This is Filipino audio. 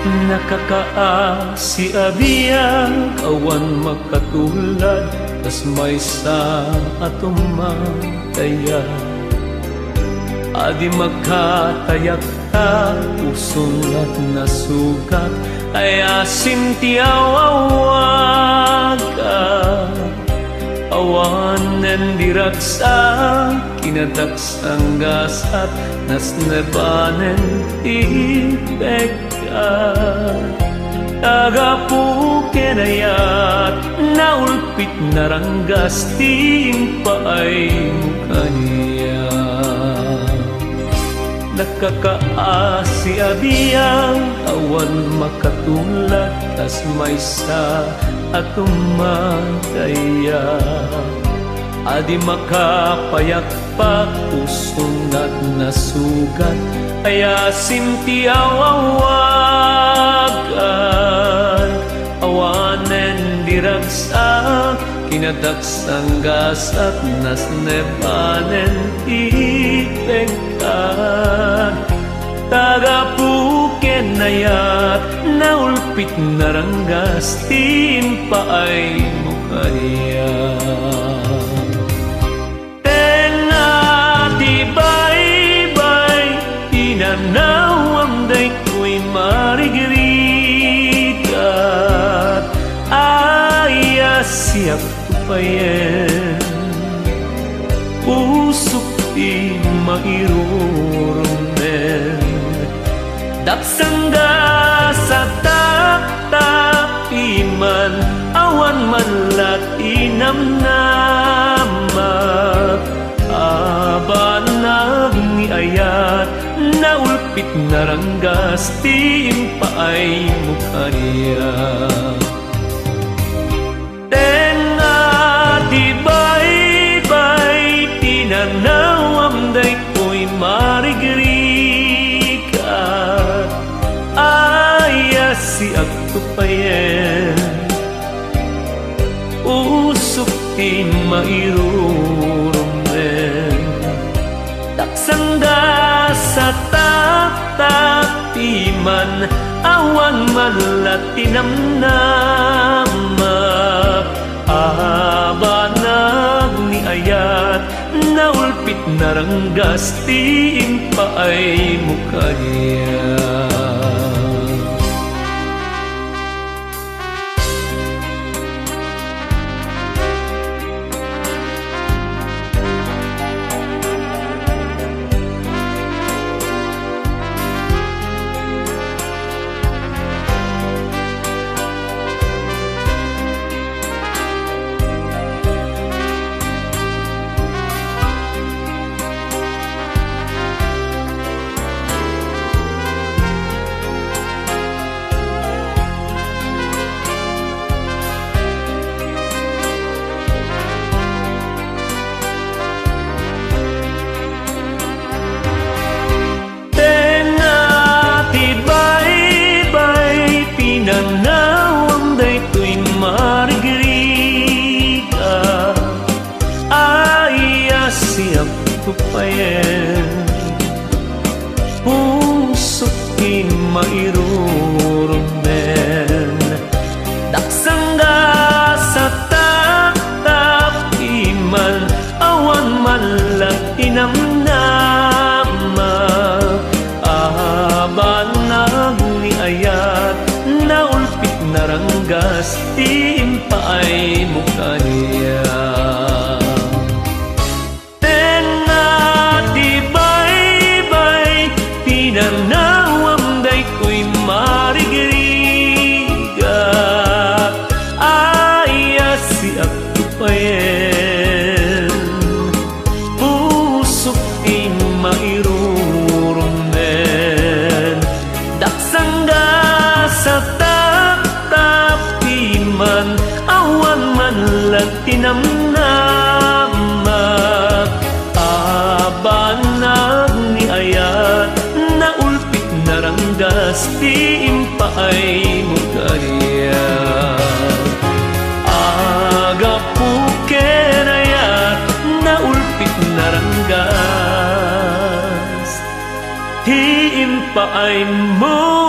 Nakakaasi abiyang awan makatulad, tas may sa atumantaya. Adi makatayak ta, puson at nasugat, ay asim ti awawag ka. Awan nandiraksa, kinadaksang gasat, nas nebanen tibek ka. Tagapukenayat, naulpit na ranggas, ting paay mukha niya. Nakakaasi abiyang awan makatulad, tas may sa atumantaya. Adi makapayakpak, pusong at nasugat, ay asim ti awawagan. Awanen diragsak, kinadaksang gasat, nas nebanen ipengkan. Tagapukenayat, naulpit na ranggas, tin paay mukha niya. Tenga di bay-bay, tinanawang day ko'y marigrigat. Aya siap tupayen, pusok di mairurumen. Daksangga sa tap-tapiman, awan man latinam-namat. Abanag ni ayat, naulpit na ranggas, ting paay mukha niya. Tenga di bay-bay, tinanawam day ko'y marigrigat. Aya si agtupayen, usok ti mairurumen. Daksangga sa tap-tapiman, awan man latinam-namak. Abanag ni ayat, naulpit na ranggas, ting paay mukha niya. Pusok di mairurumen. Daksangga sa tap-tapiman, awan man latinam-namak. Abanag ni ayat, naulpit na ranggas, ting paay mukha niya. Tinanawam day ko'y marigrigat. Aya si agtupayen, pusok di mairurumen. Daksangga sa tap-tapiman, awan man latinam-namak. Abanag ni ayat, naulpit na ranggas, ting paay mukha niya. Agapukenayat, naulpit na ranggas, ting paay mo